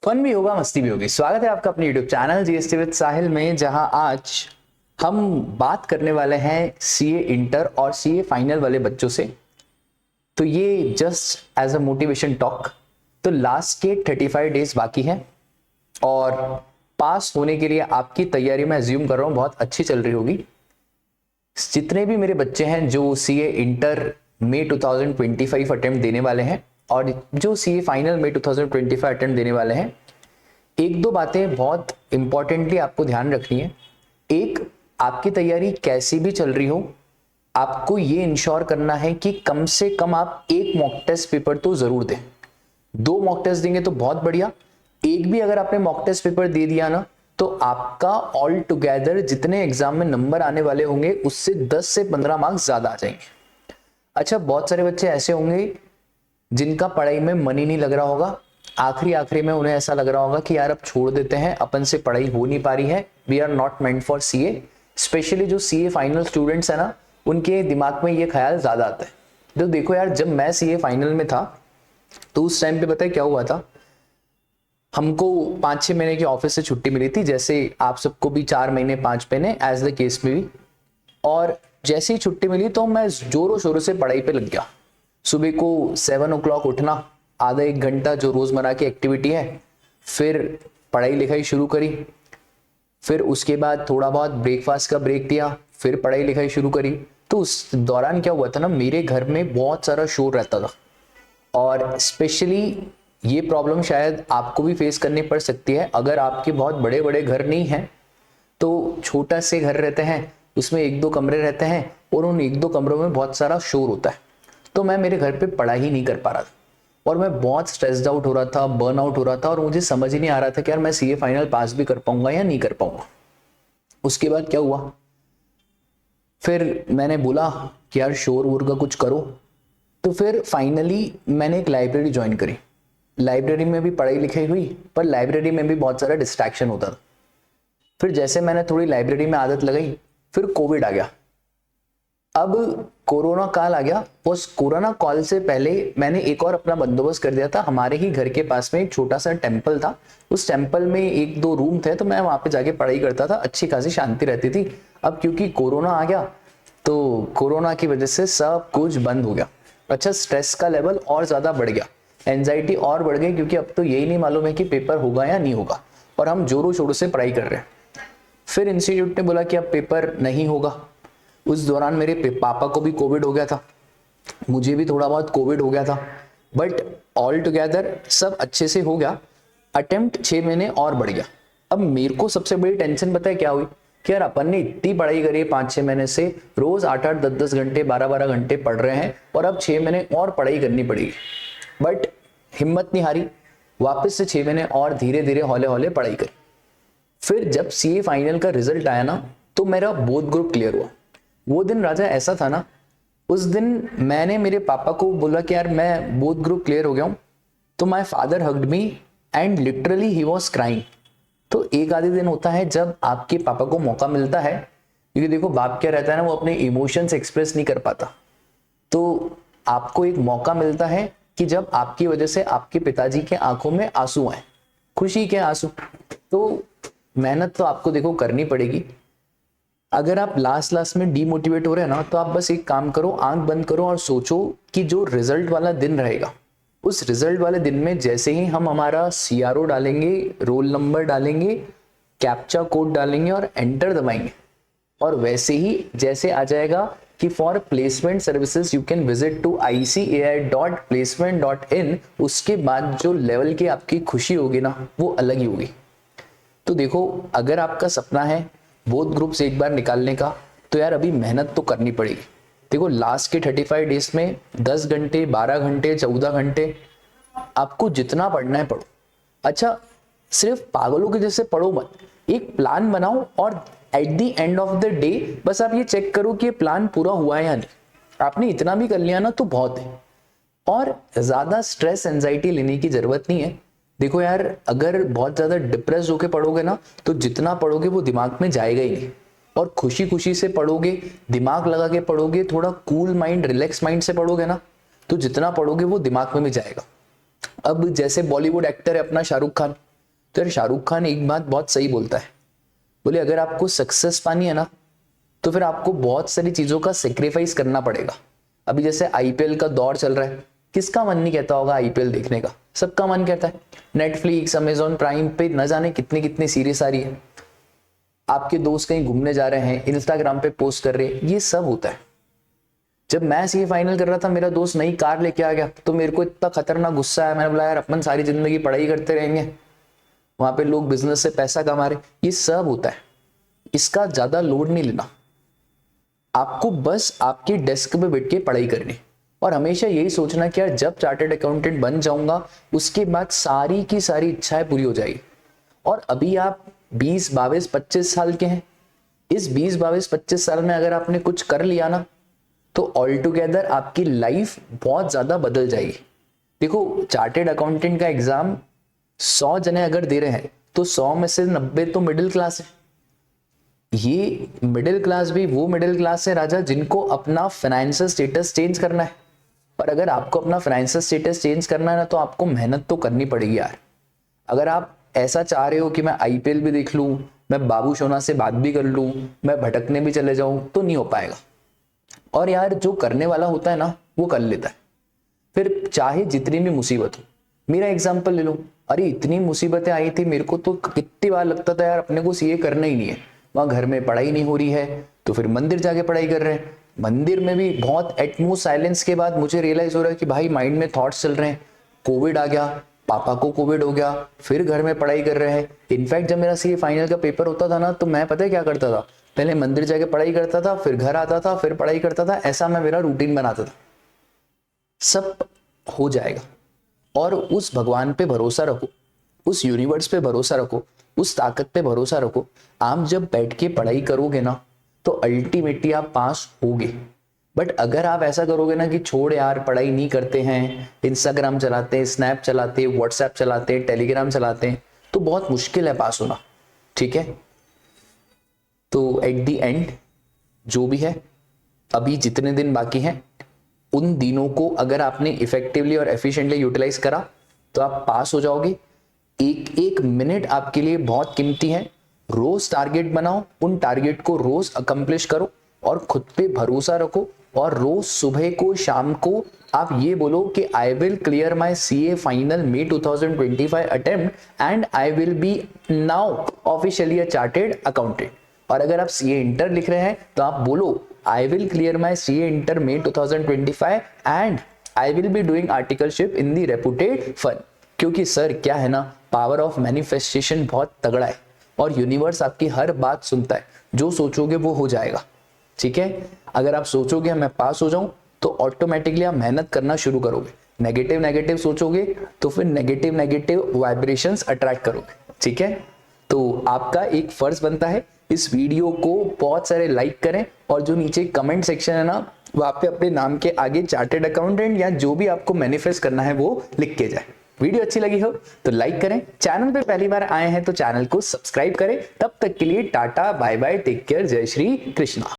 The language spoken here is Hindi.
फन भी होगा, मस्ती भी होगी। स्वागत है आपका अपने YouTube channel GST with Sahil में, जहां आज हम बात करने वाले हैं सीए इंटर और सीए फाइनल वाले बच्चों से। तो ये just as a motivation talk. तो लास्ट के 35 डेज बाकी हैं और पास होने के लिए आपकी तैयारी मैं अज्यूम कर रहा हूँ बहुत अच्छी चल रही होगी। जितने भी मेरे बच्चे हैं जो सीए इंटर मई 2025 अटेम्प्ट देने वाले हैं और जो सीए फाइनल मई 2025 अटेम्प्ट देने वाले हैं, एक दो बातें बहुत इंपॉर्टेंटली आपको ध्यान रखनी है। एक, आपकी तैयारी कैसी भी चल रही हो, आपको ये इंश्योर करना है कि कम से कम आप एक मॉक टेस्ट पेपर तो जरूर दें। 2 मॉक टेस्ट देंगे तो बहुत बढ़िया। एक भी अगर आपने मॉक टेस्ट पेपर दे दिया ना, तो आपका ऑल टुगेदर जितने एग्जाम में नंबर आने वाले होंगे उससे 10 से 15 मार्क्स ज्यादा आ जाएंगे। अच्छा, बहुत सारे बच्चे ऐसे होंगे जिनका पढ़ाई में मन ही नहीं लग रहा होगा। आखिरी में उन्हें ऐसा लग रहा होगा कि यार अब छोड़ देते हैं, अपन से पढ़ाई हो नहीं पा रही है, we are not meant for CA. Specially जो सीए फाइनल स्टूडेंट्स है ना, उनके दिमाग में ये ख्याल ज्यादा आता है। तो देखो यार, जब मैं सीए फाइनल में था तो उस टाइम पे पता है क्या हुआ था, हमको 5-6 महीने की ऑफिस से छुट्टी मिली थी, जैसे आप सबको भी 4 महीने 5 महीने एज द केस में भी। और जैसे ही छुट्टी मिली तो मैं जोरों शोरों से पढ़ाई पे लग गया। सुबह को 7 o'clock उठना, आधा 1 घंटा जो रोजमर्रा की एक्टिविटी है, फिर पढ़ाई लिखाई शुरू करी। फिर उसके बाद थोड़ा बहुत ब्रेकफास्ट का ब्रेक दिया, फिर पढ़ाई लिखाई शुरू करी। तो उस दौरान क्या हुआ था ना, मेरे घर में बहुत सारा शोर रहता था। और स्पेशली ये प्रॉब्लम शायद आपको भी फेस करनी पड़ सकती है। अगर आपके बहुत बड़े बड़े घर नहीं हैं तो छोटा से घर रहते हैं, उसमें 1-2 कमरे रहते हैं और उन 1-2 कमरों में बहुत सारा शोर होता है। तो मैं मेरे घर पे पढ़ाई ही नहीं कर पा रहा था और मैं बहुत स्ट्रेस्ड आउट हो रहा था, बर्न आउट हो रहा था और मुझे समझ ही नहीं आ रहा था कि यार मैं सीए फाइनल पास भी कर पाऊंगा या नहीं कर पाऊंगा। उसके बाद क्या हुआ, फिर मैंने बोला कि यार शोर वोर का कुछ करो। तो फिर फाइनली मैंने एक लाइब्रेरी ज्वाइन करी। लाइब्रेरी में भी पढ़ाई लिखाई हुई, पर लाइब्रेरी में भी बहुत सारा डिस्ट्रैक्शन होता था। फिर जैसे मैंने थोड़ी लाइब्रेरी में आदत लगाई, फिर कोविड आ गया। अब कोरोना काल आ गया। उस कोरोना काल से पहले मैंने एक और अपना बंदोबस्त कर दिया था। हमारे ही घर के पास में एक छोटा सा टेम्पल था, उस टेम्पल में 1-2 रूम थे, तो मैं वहां पे जाके पढ़ाई करता था, अच्छी खासी शांति रहती थी। अब क्योंकि कोरोना आ गया तो कोरोना की वजह से सब कुछ बंद हो गया। अच्छा, स्ट्रेस का लेवल और ज्यादा बढ़ गया, एंजाइटी और बढ़ गई, क्योंकि अब तो यही नहीं मालूम है कि पेपर होगा या नहीं होगा और हम जोरों शोरों से पढ़ाई कर रहे हैं। फिर इंस्टीट्यूट ने बोला कि अब पेपर नहीं होगा। उस दौरान मेरे पापा को भी कोविड हो गया था, मुझे भी थोड़ा बहुत कोविड हो गया था, बट ऑल टुगेदर सब अच्छे से हो गया। अटेम्प्ट 6 महीने और बढ़ गया। अब मेरे को सबसे बड़ी टेंशन पता है क्या हुई कि यार अपन ने इतनी पढ़ाई करी 5-6 महीने से, रोज 8-8 10-10 घंटे 12-12 घंटे पढ़ रहे हैं और अब 6 महीने और पढ़ाई करनी पड़ेगी। बट हिम्मत नहीं हारी, वापस से 6 महीने और धीरे धीरे हौले हौले पढ़ाई करी। फिर जब सीए फाइनल का रिजल्ट आया ना, तो मेरा बोथ ग्रुप क्लियर हुआ। वो दिन राजा ऐसा था ना, उस दिन मैंने मेरे पापा को बोला कि यार मैं बोथ ग्रुप क्लियर हो गया हूं। तो my father hugged me and literally he was crying. तो एक आधे दिन होता है जब आपके पापा को मौका मिलता है, क्योंकि देखो बाप क्या रहता है ना, वो अपने इमोशंस एक्सप्रेस नहीं कर पाता। तो आपको एक मौका मिलता है कि जब आपकी वजह से आपके पिताजी के आंखों में आंसू आए, खुशी के आंसू। तो मेहनत तो आपको देखो करनी पड़ेगी। अगर आप लास्ट में डीमोटिवेट हो रहे हैं ना, तो आप बस एक काम करो, आंख बंद करो और सोचो कि जो रिजल्ट वाला दिन रहेगा, उस रिजल्ट वाले दिन में जैसे ही हम हमारा सीआरओ डालेंगे, रोल नंबर डालेंगे, कैप्चा कोड डालेंगे और एंटर दबाएंगे, और वैसे ही जैसे आ जाएगा कि for placement services you can visit to ici.placement.in, उसके बाद जो लेवल की आपकी खुशी होगी ना, वो अलग ही होगी। तो देखो, अगर आपका सपना है बोथ ग्रुप्स एक बार निकालने का, तो यार अभी मेहनत तो करनी पड़ेगी। देखो, लास्ट के 35 डेज में 10 घंटे 12 घंटे 14 घंटे आपको जितना पढ़ना है पढ़ो। अच्छा, सिर्फ पागलों के जैसे पढ़ो मत, एक प्लान बनाओ और at the end of the day बस आप ये चेक करो कि ये प्लान पूरा हुआ है या नहीं। आपने इतना भी कर लिया ना तो बहुत है। और ज्यादा स्ट्रेस एंजाइटी लेने की जरूरत नहीं है। देखो यार, अगर बहुत ज्यादा डिप्रेस होके पढ़ोगे ना, तो जितना पढ़ोगे वो दिमाग में जाएगा ही नहीं। और खुशी खुशी से पढ़ोगे, दिमाग लगा के पढ़ोगे, थोड़ा कूल माइंड रिलैक्स माइंड से पढ़ोगे ना, तो जितना पढ़ोगे वो दिमाग में भी जाएगा। अब जैसे बॉलीवुड एक्टर है अपना शाहरुख खान, तो यार शाहरुख खान एक बात बहुत सही बोलता है, बोले अगर आपको सक्सेस पानी है ना तो फिर आपको बहुत सारी चीजों का सेक्रीफाइस करना पड़ेगा। अभी जैसे आईपीएल का दौर चल रहा है, किसका मन नहीं कहता होगा आईपीएल देखने का, सबका मन कहता है। नेटफ्लिक्स, अमेजॉन प्राइम पे न जाने कितनी कितनी सीरीज आ रही है। आपके दोस्त कहीं घूमने जा रहे हैं, इंस्टाग्राम पे पोस्ट कर रहे हैं, ये सब होता है। जब मैं सीए फाइनल कर रहा था, मेरा दोस्त नई कार लेके आ गया तो मेरे को इतना खतरनाक गुस्सा आया। मैंने बोला यार अपन सारी जिंदगी पढ़ाई करते रहेंगे, वहां पे लोग बिजनेस से पैसा कमा रहे, ये सब होता है। इसका ज्यादा लोड नहीं लेना, आपको बस आपके डेस्क पे बैठ के पढ़ाई करनी और हमेशा यही सोचना कि यार जब चार्टर्ड अकाउंटेंट बन जाऊंगा उसके बाद सारी की सारी इच्छाएं पूरी हो जाएगी। और अभी आप 20, 22, 25 साल के हैं। इस 20, 22, 25 साल में अगर आपने कुछ कर लिया ना तो ऑल टुगेदर आपकी लाइफ बहुत ज्यादा बदल जाएगी। देखो, चार्टर्ड अकाउंटेंट का एग्जाम 100 जने अगर दे रहे हैं तो 100 में से 90 तो मिडिल क्लास है। ये मिडिल क्लास भी वो मिडिल क्लास है राजा जिनको अपना फाइनेंशियल स्टेटस चेंज करना है। पर अगर आपको अपना फाइनेंशियल स्टेटस चेंज करना है ना तो आपको मेहनत तो करनी पड़ेगी यार। अगर आप ऐसा चाह रहे हो कि मैं आईपीएल भी देख लूं, मैं बाबू सोना से बात भी कर लूं, मैं भटकने भी चले जाऊं, तो नहीं हो पाएगा। और यार जो करने वाला होता है ना वो कर लेता है, फिर चाहे जितनी भी मुसीबत हो। मेरा एग्जाम्पल ले लो, अरे इतनी मुसीबतें आई थी मेरे को तो कितनी बार लगता था यार अपने को सीए करना ही नहीं है। वहां घर में पढ़ाई नहीं हो रही है तो फिर मंदिर जाके पढ़ाई कर रहे हैं। मंदिर में भी बहुत एटमोस्ट साइलेंस के बाद मुझे रियलाइज हो रहा है कि भाई माइंड में थॉट्स चल रहे हैं। कोविड आ गया, पापा को कोविड हो गया, फिर घर में पढ़ाई कर रहे हैं। इनफैक्ट जब मेरा सीए फाइनल का पेपर होता था ना तो मैं पता है क्या करता था, पहले मंदिर जाके पढ़ाई करता था, फिर घर आता था, फिर पढ़ाई करता था। ऐसा मैं मेरा रूटीन बनाता था। सब हो जाएगा और उस भगवान पे भरोसा रखो, उस यूनिवर्स पे भरोसा रखो, उस ताकत पे भरोसा रखो। आप जब बैठ के पढ़ाई करोगे ना तो अल्टीमेटली आप पास होगे। बट अगर आप ऐसा करोगे ना कि छोड़ यार पढ़ाई नहीं करते हैं, इंस्टाग्राम चलाते हैं, स्नैप चलाते हैं, व्हाट्सएप चलाते हैं, टेलीग्राम चलाते हैं, तो बहुत मुश्किल है पास होना। ठीक है, तो एट द एंड जो भी है, अभी जितने दिन बाकी हैं उन दिनों को अगर आपने इफेक्टिवली और एफिशिएंटली यूटिलाइज करा तो आप पास हो जाओगे। एक एक मिनट आपके लिए बहुत कीमती है। रोज टारगेट बनाओ, उन टारगेट को रोज अकम्प्लिश करो और खुद पे भरोसा रखो। और रोज सुबह को शाम को आप ये बोलो कि I will clear my CA final May 2025 attempt and I will be now officially a chartered accountant. और अगर आप सीए इंटर लिख रहे हैं तो आप बोलो I will clear my CA inter May 2025 and I will be doing articleship in the reputed firm. क्योंकि सर क्या है ना, पावर ऑफ मैनिफेस्टेशन बहुत तगड़ा है और यूनिवर्स आपकी हर बात सुनता है। जो सोचोगे वो हो जाएगा। ठीक है, अगर आप सोचोगे मैं पास हो जाऊं तो ऑटोमेटिकली आप मेहनत करना शुरू करोगे। नेगेटिव नेगेटिव सोचोगे तो फिर नेगेटिव नेगेटिव वाइब्रेशंस अट्रैक्ट करोगे। ठीक है, तो आपका एक फर्ज बनता है इस वीडियो को बहुत सारे लाइक करें और जो नीचे कमेंट सेक्शन है ना वहां पे अपने नाम के आगे चार्टर्ड अकाउंटेंट या जो भी आपको मैनिफेस्ट करना है वो लिख के जाए। वीडियो अच्छी लगी हो तो लाइक करें, चैनल पे पहली बार आए हैं तो चैनल को सब्सक्राइब करें। तब तक के लिए tata, bye bye, take care, जय श्री कृष्णा।